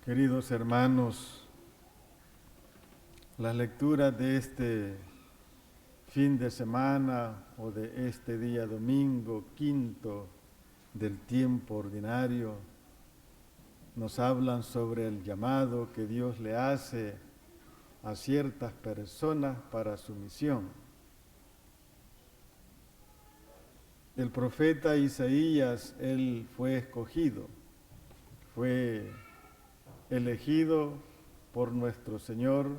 Queridos hermanos, las lecturas de este fin de semana o de este día domingo, quinto del tiempo ordinario, nos hablan sobre el llamado que Dios le hace a ciertas personas para su misión. El profeta Isaías, él fue escogido, fue elegido por nuestro Señor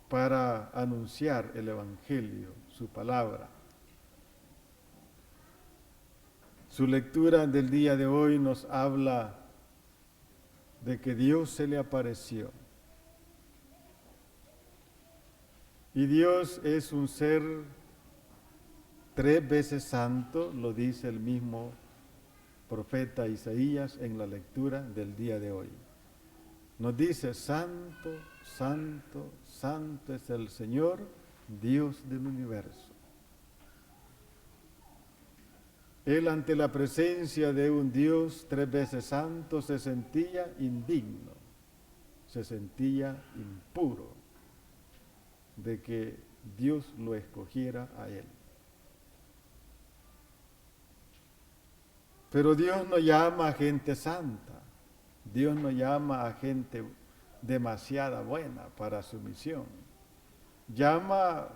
para anunciar el Evangelio, su palabra. Su lectura del día de hoy nos habla de que Dios se le apareció. Y Dios es un ser 3 veces santo, lo dice el mismo profeta Isaías en la lectura del día de hoy. Nos dice, santo, santo, santo es el Señor, Dios del universo. Él ante la presencia de un Dios 3 veces santo se sentía indigno, se sentía impuro de que Dios lo escogiera a él. Pero Dios no llama a gente santa, Dios no llama a gente demasiado buena para su misión. Llama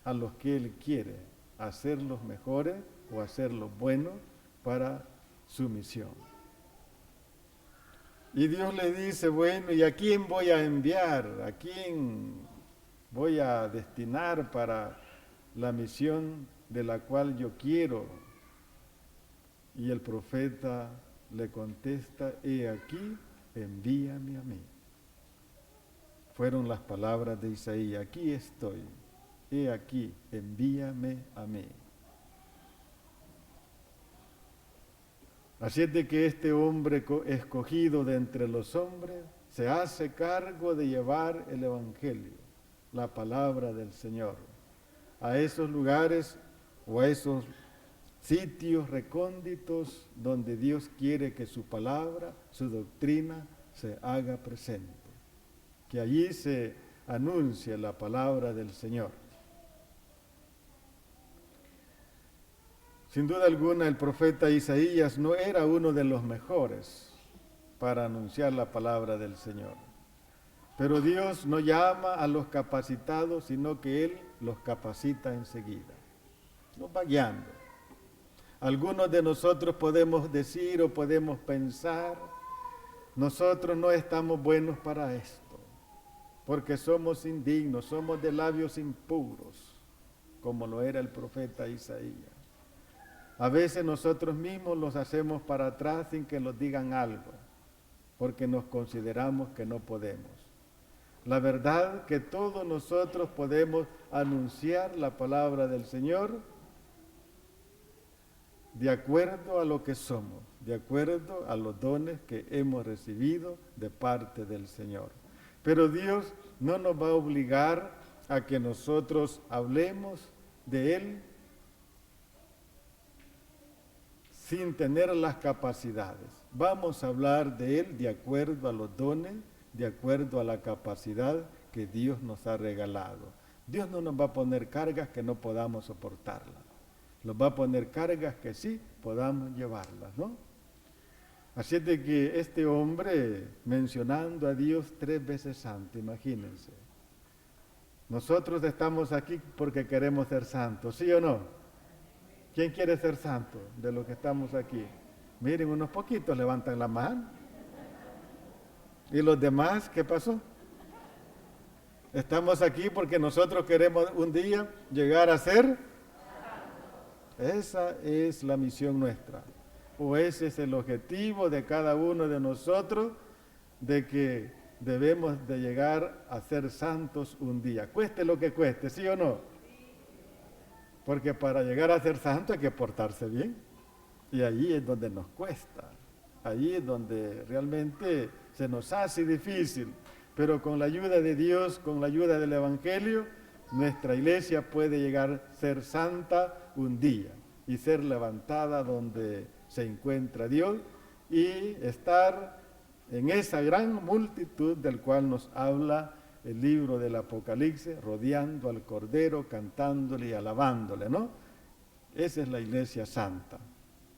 a los que Él quiere, a ser los mejores o a ser los buenos para su misión. Y Dios le dice, bueno, ¿y a quién voy a enviar? ¿A quién voy a destinar para la misión de la cual yo quiero? Y el profeta le contesta, he aquí, envíame a mí. Fueron las palabras de Isaías, aquí estoy, he aquí, envíame a mí. Así es de que este hombre escogido de entre los hombres se hace cargo de llevar el Evangelio, la palabra del Señor, a esos lugares o a esos sitios recónditos donde Dios quiere que su palabra, su doctrina se haga presente, que allí se anuncie la palabra del Señor. Sin duda alguna el profeta Isaías no era uno de los mejores para anunciar la palabra del Señor, pero Dios no llama a los capacitados, sino que Él los capacita enseguida, los va guiando. Algunos de nosotros podemos decir o podemos pensar, nosotros no estamos buenos para esto, porque somos indignos, somos de labios impuros, como lo era el profeta Isaías. A veces nosotros mismos los hacemos para atrás sin que nos digan algo, porque nos consideramos que no podemos. La verdad que todos nosotros podemos anunciar la palabra del Señor de acuerdo a lo que somos, de acuerdo a los dones que hemos recibido de parte del Señor. Pero Dios no nos va a obligar a que nosotros hablemos de Él sin tener las capacidades. Vamos a hablar de Él de acuerdo a los dones, de acuerdo a la capacidad que Dios nos ha regalado. Dios no nos va a poner cargas que no podamos soportarlas. Nos va a poner cargas que sí podamos llevarlas, ¿no? Así es de que este hombre, mencionando a Dios 3 veces santo, imagínense. Nosotros estamos aquí porque queremos ser santos, ¿sí o no? ¿Quién quiere ser santo de los que estamos aquí? Miren, unos poquitos levantan la mano. ¿Y los demás qué pasó? Estamos aquí porque nosotros queremos un día llegar a ser. Esa es la misión nuestra, o ese es el objetivo de cada uno de nosotros, de que debemos de llegar a ser santos un día, cueste lo que cueste, ¿sí o no? Porque para llegar a ser santo hay que portarse bien, y allí es donde nos cuesta, allí es donde realmente se nos hace difícil, pero con la ayuda de Dios, con la ayuda del Evangelio, nuestra iglesia puede llegar a ser santa un día y ser levantada donde se encuentra Dios y estar en esa gran multitud del cual nos habla el libro del Apocalipsis, rodeando al Cordero, cantándole y alabándole, ¿no? Esa es la iglesia santa.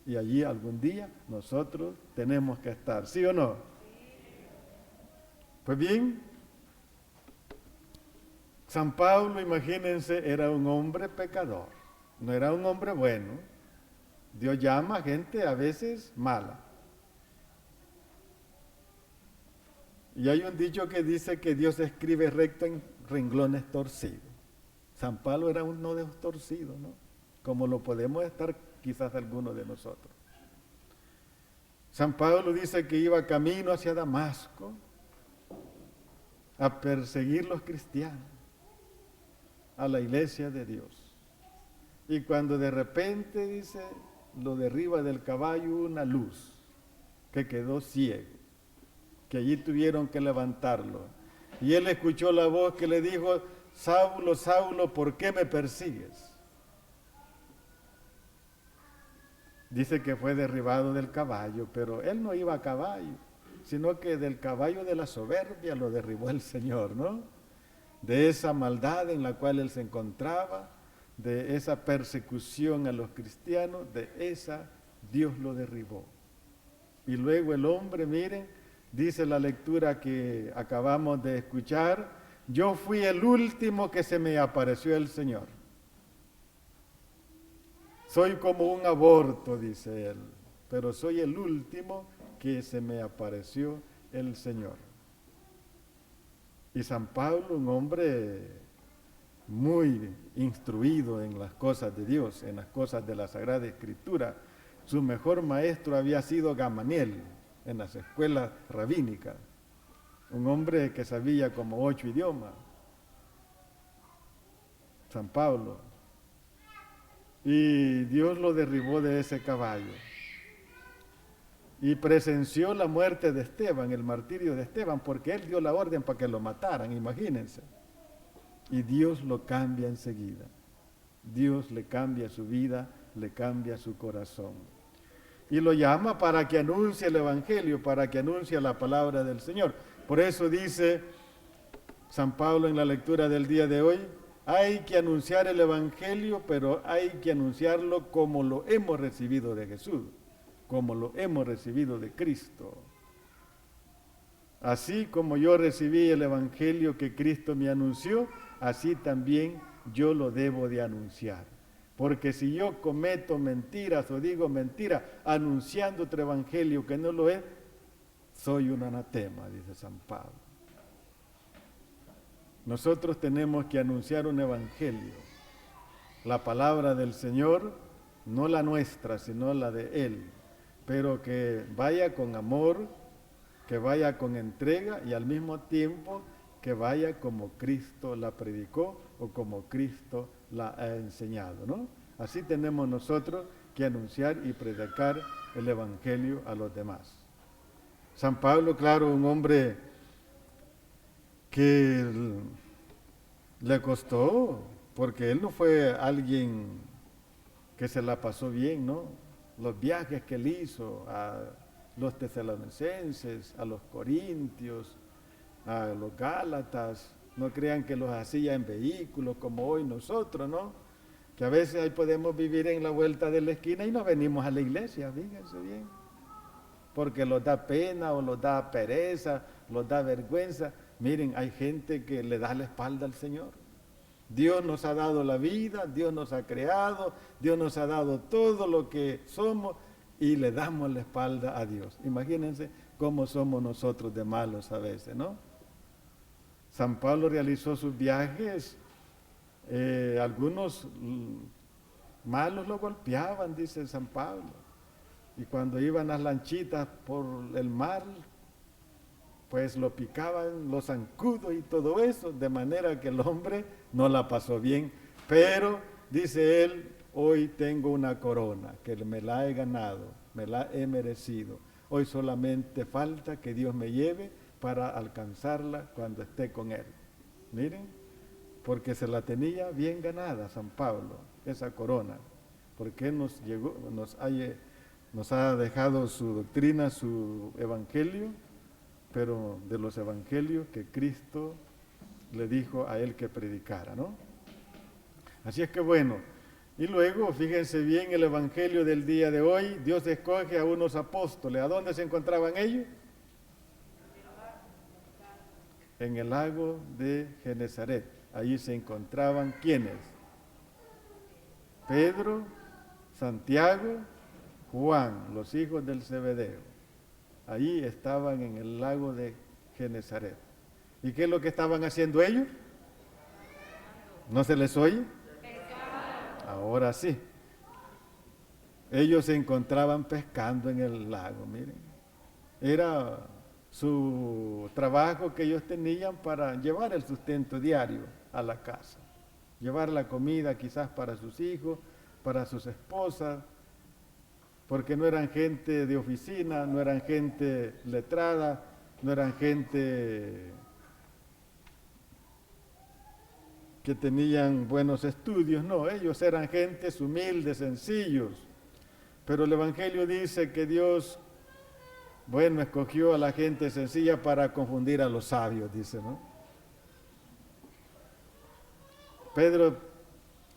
Y allí algún día nosotros tenemos que estar, ¿sí o no? Pues bien, San Pablo, imagínense, era un hombre pecador, no era un hombre bueno. Dios llama a gente a veces mala. Y hay un dicho que dice que Dios escribe recto en renglones torcidos. San Pablo era uno de los torcidos, ¿no? Como lo podemos estar quizás algunos de nosotros. San Pablo dice que iba camino hacia Damasco a perseguir los cristianos, a la iglesia de Dios. Y cuando de repente, dice, lo derriba del caballo una luz, que quedó ciego, que allí tuvieron que levantarlo. Y él escuchó la voz que le dijo: Saulo, Saulo, ¿por qué me persigues? Dice que fue derribado del caballo, pero él no iba a caballo, sino que del caballo de la soberbia lo derribó el Señor, ¿no? De esa maldad en la cual él se encontraba, de esa persecución a los cristianos, de esa Dios lo derribó. Y luego el hombre, miren, dice la lectura que acabamos de escuchar: yo fui el último que se me apareció el Señor. Soy como un aborto, dice él, pero soy el último que se me apareció el Señor. Y San Pablo, un hombre muy instruido en las cosas de Dios, en las cosas de la Sagrada Escritura, su mejor maestro había sido Gamaliel en las escuelas rabínicas, un hombre que sabía como 8 idiomas, San Pablo. Y Dios lo derribó de ese caballo. Y presenció la muerte de Esteban, el martirio de Esteban, porque él dio la orden para que lo mataran, imagínense. Y Dios lo cambia enseguida. Dios le cambia su vida, le cambia su corazón. Y lo llama para que anuncie el Evangelio, para que anuncie la palabra del Señor. Por eso dice San Pablo en la lectura del día de hoy: hay que anunciar el Evangelio, pero hay que anunciarlo como lo hemos recibido de Jesús, como lo hemos recibido de Cristo. Así como yo recibí el Evangelio que Cristo me anunció, así también yo lo debo de anunciar. Porque si yo cometo mentiras o digo mentiras anunciando otro Evangelio que no lo es, soy un anatema, dice San Pablo. Nosotros tenemos que anunciar un evangelio, la palabra del Señor, no la nuestra, sino la de Él, pero que vaya con amor, que vaya con entrega y al mismo tiempo que vaya como Cristo la predicó o como Cristo la ha enseñado, ¿no? Así tenemos nosotros que anunciar y predicar el evangelio a los demás. San Pablo, claro, un hombre que le costó, porque él no fue alguien que se la pasó bien, ¿no? Los viajes que él hizo a los tesalonicenses, a los corintios, a los gálatas, no crean que los hacía en vehículos como hoy nosotros, ¿no? Que a veces ahí podemos vivir en la vuelta de la esquina y no venimos a la iglesia, fíjense bien, porque los da pena o los da pereza, los da vergüenza. Miren, hay gente que le da la espalda al Señor. Dios nos ha dado la vida, Dios nos ha creado, Dios nos ha dado todo lo que somos y le damos la espalda a Dios. Imagínense cómo somos nosotros de malos a veces, ¿no? San Pablo realizó sus viajes, algunos malos lo golpeaban, dice San Pablo. Y cuando iban las lanchitas por el mar, pues lo picaban los zancudos y todo eso, de manera que el hombre no la pasó bien. Pero, dice él, hoy tengo una corona, que me la he ganado, me la he merecido. Hoy solamente falta que Dios me lleve para alcanzarla cuando esté con Él. Miren, porque se la tenía bien ganada San Pablo, esa corona, porque Él nos ha dejado su doctrina, su evangelio, pero de los evangelios que Cristo le dijo a él que predicara, ¿no? Así es que bueno, y luego, fíjense bien, el evangelio del día de hoy, Dios escoge a unos apóstoles. ¿A dónde se encontraban ellos? En el lago de Genesaret. Allí se encontraban, ¿quiénes? Pedro, Santiago, Juan, los hijos del Zebedeo. Allí estaban en el lago de Genesaret. ¿Y qué es lo que estaban haciendo ellos? ¿No se les oye? Ahora sí. Ellos se encontraban pescando en el lago, miren. Era su trabajo que ellos tenían para llevar el sustento diario a la casa. Llevar la comida quizás para sus hijos, para sus esposas, porque no eran gente de oficina, no eran gente letrada, no eran gente que tenían buenos estudios, no, ellos eran gentes humildes, sencillos. Pero el Evangelio dice que Dios, bueno, escogió a la gente sencilla para confundir a los sabios, dice, ¿no? Pedro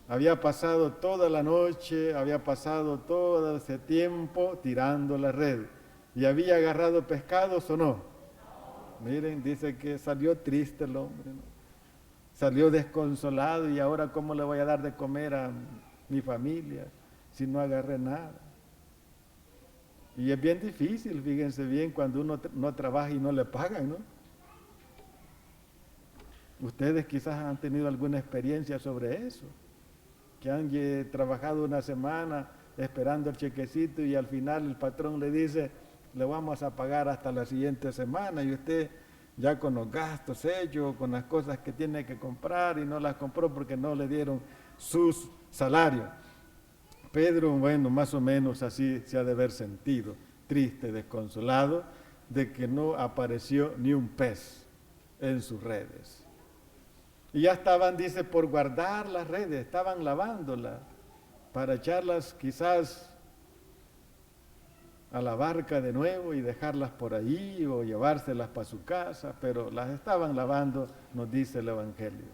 había pasado toda la noche, había pasado todo ese tiempo tirando la red. ¿Y había agarrado pescados o no? Miren, dice que salió triste el hombre, ¿no? Salió desconsolado y ahora ¿cómo le voy a dar de comer a mi familia si no agarré nada? Y es bien difícil, fíjense bien, cuando uno no trabaja y no le pagan, ¿no? Ustedes quizás han tenido alguna experiencia sobre eso, que han trabajado una semana esperando el chequecito y al final el patrón le dice, le vamos a pagar hasta la siguiente semana y usted ya con los gastos hechos, con las cosas que tiene que comprar y no las compró porque no le dieron sus salarios. Pedro, bueno, más o menos así se ha de haber sentido, triste, desconsolado, de que no apareció ni un pez en sus redes. Y ya estaban, dice, por guardar las redes, estaban lavándolas para echarlas quizás a la barca de nuevo y dejarlas por ahí o llevárselas para su casa, pero las estaban lavando, nos dice el Evangelio.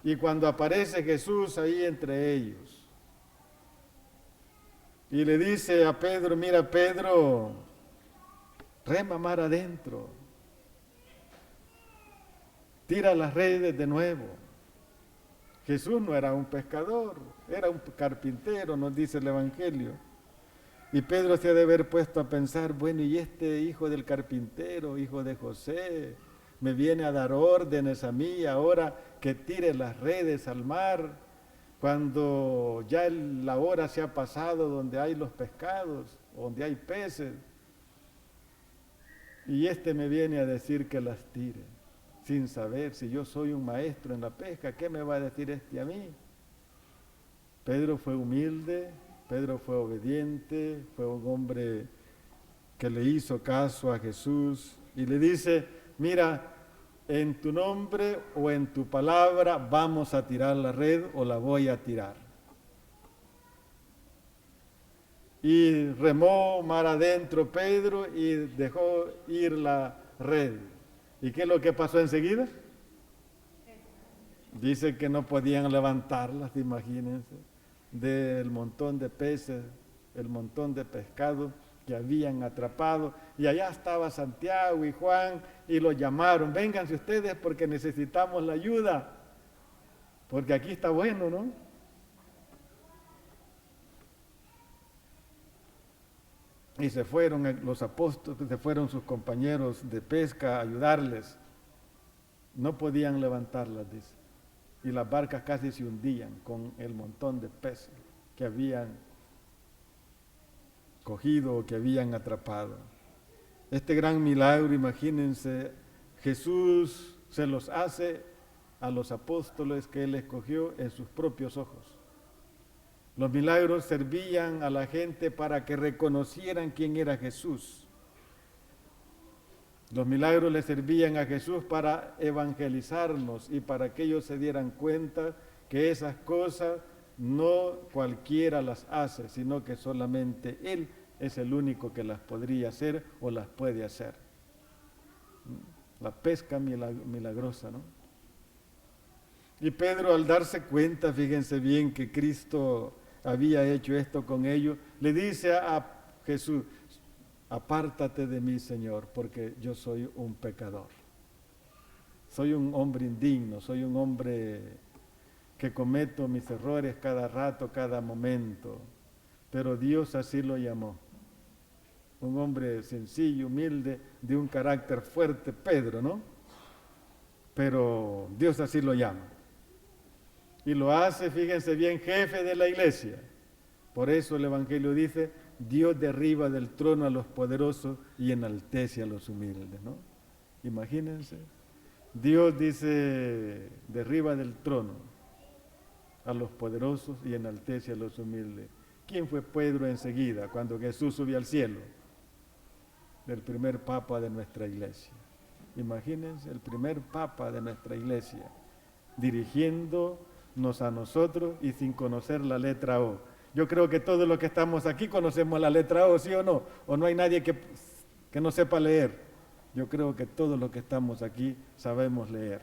Y cuando aparece Jesús ahí entre ellos, y le dice a Pedro, mira Pedro, rema mar adentro, tira las redes de nuevo. Jesús no era un pescador, era un carpintero, nos dice el Evangelio. Y Pedro se ha de haber puesto a pensar, bueno, y este hijo del carpintero, hijo de José, me viene a dar órdenes a mí ahora que tire las redes al mar, cuando ya la hora se ha pasado donde hay los pescados, donde hay peces. Y este me viene a decir que las tire, sin saber si yo soy un maestro en la pesca, ¿qué me va a decir este a mí? Pedro fue humilde, Pedro fue obediente, fue un hombre que le hizo caso a Jesús y le dice, mira, en tu nombre o en tu palabra vamos a tirar la red o la voy a tirar. Y remó mar adentro Pedro y dejó ir la red. ¿Y qué es lo que pasó enseguida? Dice que no podían levantarlas, imagínense, del montón de peces, el montón de pescado que habían atrapado. Y allá estaba Santiago y Juan y los llamaron, vénganse ustedes porque necesitamos la ayuda, porque aquí está bueno, ¿no? Y se fueron los apóstoles, se fueron sus compañeros de pesca a ayudarles. No podían levantarlas, dice. Y las barcas casi se hundían con el montón de peces que habían cogido o que habían atrapado. Este gran milagro, imagínense, Jesús se los hace a los apóstoles que Él escogió en sus propios ojos. Los milagros servían a la gente para que reconocieran quién era Jesús. Los milagros le servían a Jesús para evangelizarnos y para que ellos se dieran cuenta que esas cosas no cualquiera las hace, sino que solamente Él es el único que las podría hacer o las puede hacer. La pesca milagrosa, ¿no? Y Pedro, al darse cuenta, fíjense bien, que Cristo había hecho esto con ellos, le dice a Jesús: apártate de mí, Señor, porque yo soy un pecador. Soy un hombre indigno, soy un hombre que cometo mis errores cada rato, cada momento. Pero Dios así lo llamó. Un hombre sencillo, humilde, de un carácter fuerte, Pedro, ¿no? Pero Dios así lo llama. Y lo hace, fíjense bien, jefe de la iglesia. Por eso el Evangelio dice: Dios derriba del trono a los poderosos y enaltece a los humildes, ¿no? Imagínense. Dios dice: derriba del trono a los poderosos y enaltece a los humildes. ¿Quién fue Pedro enseguida cuando Jesús subió al cielo? El primer papa de nuestra iglesia. Imagínense, el primer papa de nuestra iglesia, dirigiéndonos a nosotros y sin conocer la letra O. Yo creo que todos los que estamos aquí conocemos la letra O, ¿sí o no? ¿O no hay nadie que no sepa leer? Yo creo que todos los que estamos aquí sabemos leer.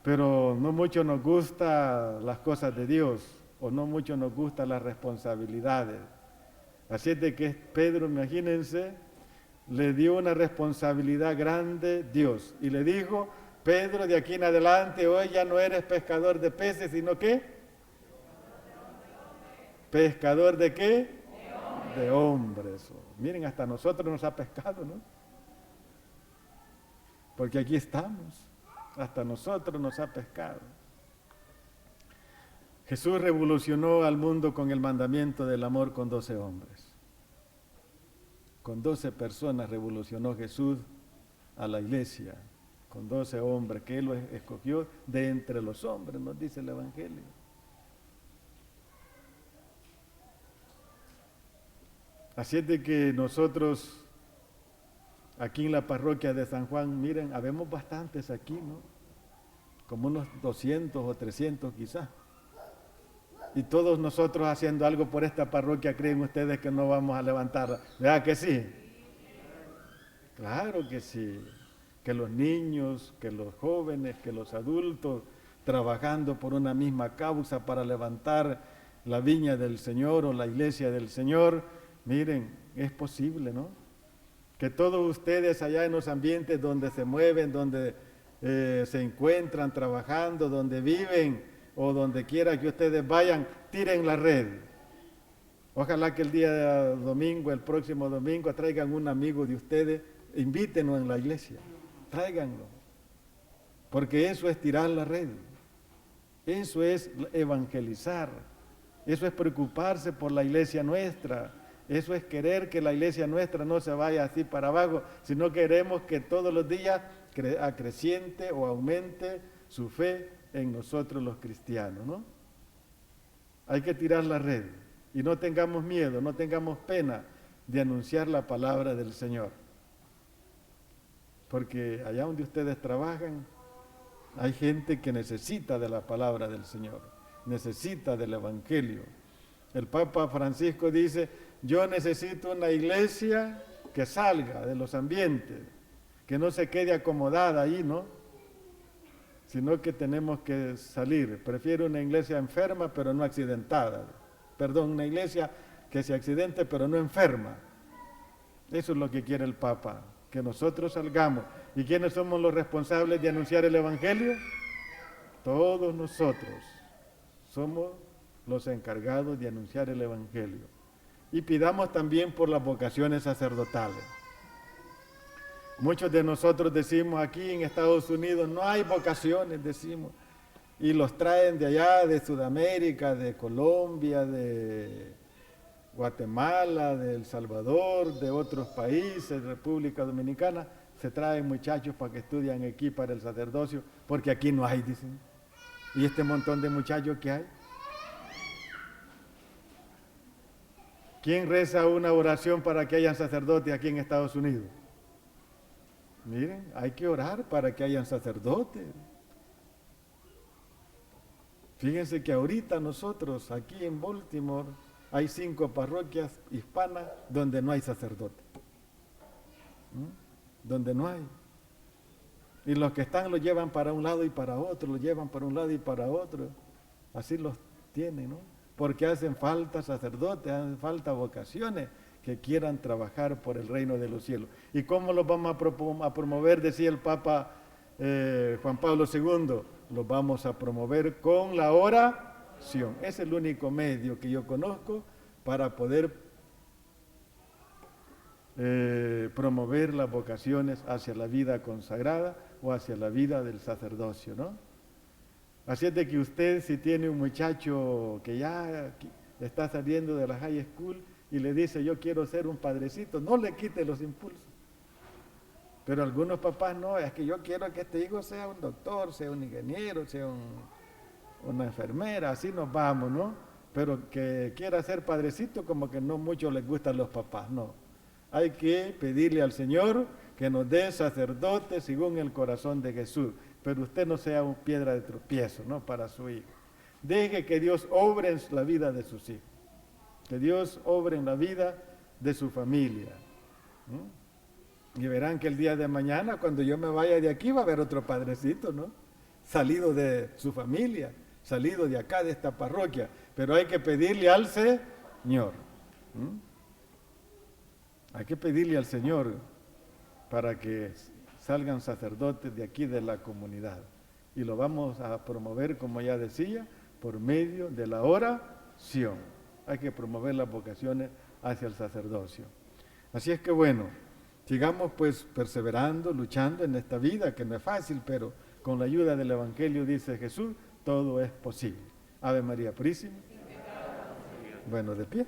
Pero no mucho nos gustan las cosas de Dios, o no mucho nos gustan las responsabilidades. Así es de que Pedro, imagínense, le dio una responsabilidad grande Dios y le dijo: Pedro, de aquí en adelante, hoy ya no eres pescador de peces, sino ¿qué? ¿Pescador de qué? De hombres. Miren, hasta nosotros nos ha pescado, ¿no? Porque aquí estamos, hasta nosotros nos ha pescado. Jesús revolucionó al mundo con el mandamiento del amor con 12 hombres. Con 12 personas revolucionó Jesús a la iglesia, con 12 hombres que Él escogió de entre los hombres, nos dice el Evangelio. Así es de que nosotros, aquí en la parroquia de San Juan, miren, habemos bastantes aquí, ¿no? Como unos 200 o 300 quizás. Y todos nosotros haciendo algo por esta parroquia, ¿creen ustedes que no vamos a levantarla? ¿Verdad que sí? Claro que sí. Que los niños, que los jóvenes, que los adultos, trabajando por una misma causa para levantar la viña del Señor o la iglesia del Señor, miren, es posible, ¿no? Que todos ustedes allá en los ambientes donde se mueven, donde se encuentran trabajando, donde viven, o donde quiera que ustedes vayan, tiren la red. Ojalá que el día domingo, el próximo domingo, traigan un amigo de ustedes, invítenlo en la iglesia, tráiganlo. Porque eso es tirar la red, eso es evangelizar, eso es preocuparse por la iglesia nuestra, eso es querer que la iglesia nuestra no se vaya así para abajo, sino queremos que todos los días acreciente o aumente su fe en nosotros los cristianos, ¿no? Hay que tirar la red y no tengamos miedo, no tengamos pena de anunciar la palabra del Señor. Porque allá donde ustedes trabajan, hay gente que necesita de la palabra del Señor, necesita del Evangelio. El Papa Francisco dice: yo necesito una iglesia que salga de los ambientes, que no se quede acomodada ahí, ¿no? Sino que tenemos que salir. Prefiero una iglesia enferma pero no accidentada. Perdón, una iglesia que se accidente pero no enferma. Eso es lo que quiere el Papa, que nosotros salgamos. ¿Y quiénes somos los responsables de anunciar el Evangelio? Todos nosotros somos los encargados de anunciar el Evangelio. Y pidamos también por las vocaciones sacerdotales. Muchos de nosotros decimos aquí en Estados Unidos no hay vocaciones, decimos, y los traen de allá, de Sudamérica, de Colombia, de Guatemala, de El Salvador, de otros países, República Dominicana, se traen muchachos para que estudian aquí para el sacerdocio, porque aquí no hay, dicen. ¿Y este montón de muchachos que hay? ¿Quién reza una oración para que hayan sacerdotes aquí en Estados Unidos? Miren, hay que orar para que hayan sacerdotes. Fíjense que ahorita nosotros aquí en Baltimore hay 5 parroquias hispanas donde no hay sacerdote. donde no hay. Y los que están los llevan para un lado y para otro, los llevan para un lado y para otro. Así los tienen, ¿no? Porque hacen falta sacerdotes, hacen falta vocaciones que quieran trabajar por el reino de los cielos. ¿Y cómo los vamos a promover? Decía el Papa Juan Pablo II, los vamos a promover con la oración. Es el único medio que yo conozco para poder promover las vocaciones hacia la vida consagrada o hacia la vida del sacerdocio, ¿no? Así es de que usted, si tiene un muchacho que ya está saliendo de la high school y le dice, yo quiero ser un padrecito, no le quite los impulsos. Pero algunos papás no, es que yo quiero que este hijo sea un doctor, sea un ingeniero, sea una enfermera, así nos vamos, ¿no? Pero que quiera ser padrecito, como que no mucho les gustan los papás, no. Hay que pedirle al Señor que nos dé sacerdotes según el corazón de Jesús, pero usted no sea una piedra de tropiezo, ¿no? Para su hijo. Deje que Dios obre en la vida de sus hijos, que Dios obre en la vida de su familia, ¿no? Y verán que el día de mañana, cuando yo me vaya de aquí, va a haber otro padrecito, ¿no? Salido de su familia, salido de acá, de esta parroquia. Pero hay que pedirle al Señor. Hay que pedirle al Señor para que salgan sacerdotes de aquí, de la comunidad. Y lo vamos a promover, como ya decía, por medio de la oración. Hay que promover las vocaciones hacia el sacerdocio. Así es que bueno, sigamos pues perseverando, luchando en esta vida, que no es fácil, pero con la ayuda del Evangelio, dice Jesús, todo es posible. Ave María Purísima. Bueno, de pie.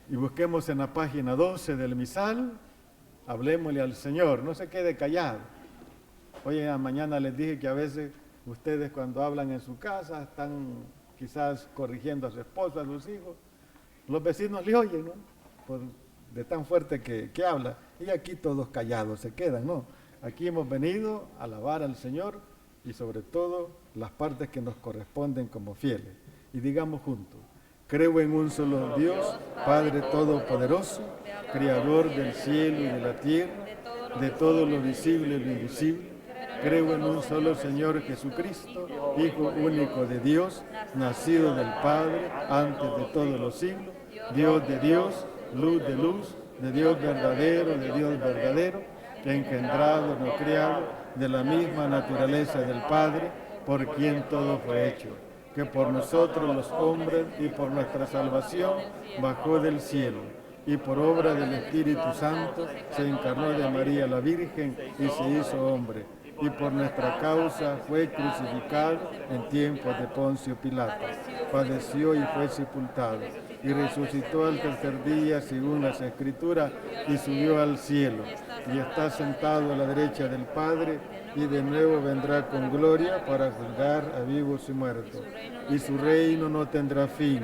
Y busquemos en la página 12 del misal, hablemosle al Señor, no se quede callado. Hoy en la mañana les dije que a veces ustedes cuando hablan en su casa están quizás corrigiendo a su esposa, a sus hijos. Los vecinos le oyen, ¿no? De tan fuerte que habla. Y aquí todos callados se quedan, ¿no? Aquí hemos venido a alabar al Señor y sobre todo las partes que nos corresponden como fieles. Y digamos juntos, creo en un solo Dios, Padre Todopoderoso, Creador del cielo y de la tierra, de todo lo visible y lo invisible. Creo en un solo Señor Jesucristo, Hijo único de Dios, nacido del Padre antes de todos los siglos, Dios de Dios, luz de luz, de Dios verdadero, engendrado, no criado, de la misma naturaleza del Padre, por quien todo fue hecho, que por nosotros los hombres y por nuestra salvación bajó del cielo, y por obra del Espíritu Santo se encarnó de María la Virgen y se hizo hombre, y por nuestra causa fue crucificado en tiempos de Poncio Pilato, padeció y fue sepultado, y resucitó al tercer día según las Escrituras, y subió al cielo, y está sentado a la derecha del Padre, y de nuevo vendrá con gloria para juzgar a vivos y muertos, y su reino no tendrá fin.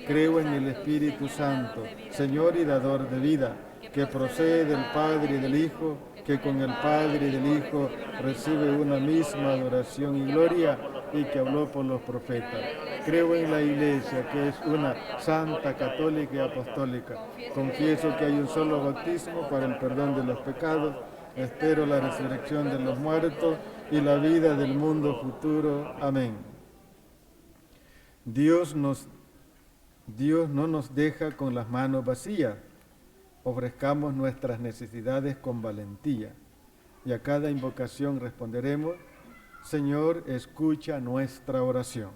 Creo en el Espíritu Santo, Señor y dador de vida, que procede del Padre y del Hijo, que con el Padre y del Hijo recibe una misma adoración y gloria, y que habló por los profetas. Creo en la Iglesia, que es una santa, católica y apostólica. Confieso que hay un solo bautismo para el perdón de los pecados. Espero la resurrección de los muertos y la vida del mundo futuro. Amén. Dios no nos deja con las manos vacías. Ofrezcamos nuestras necesidades con valentía. Y a cada invocación responderemos, Señor, escucha nuestra oración.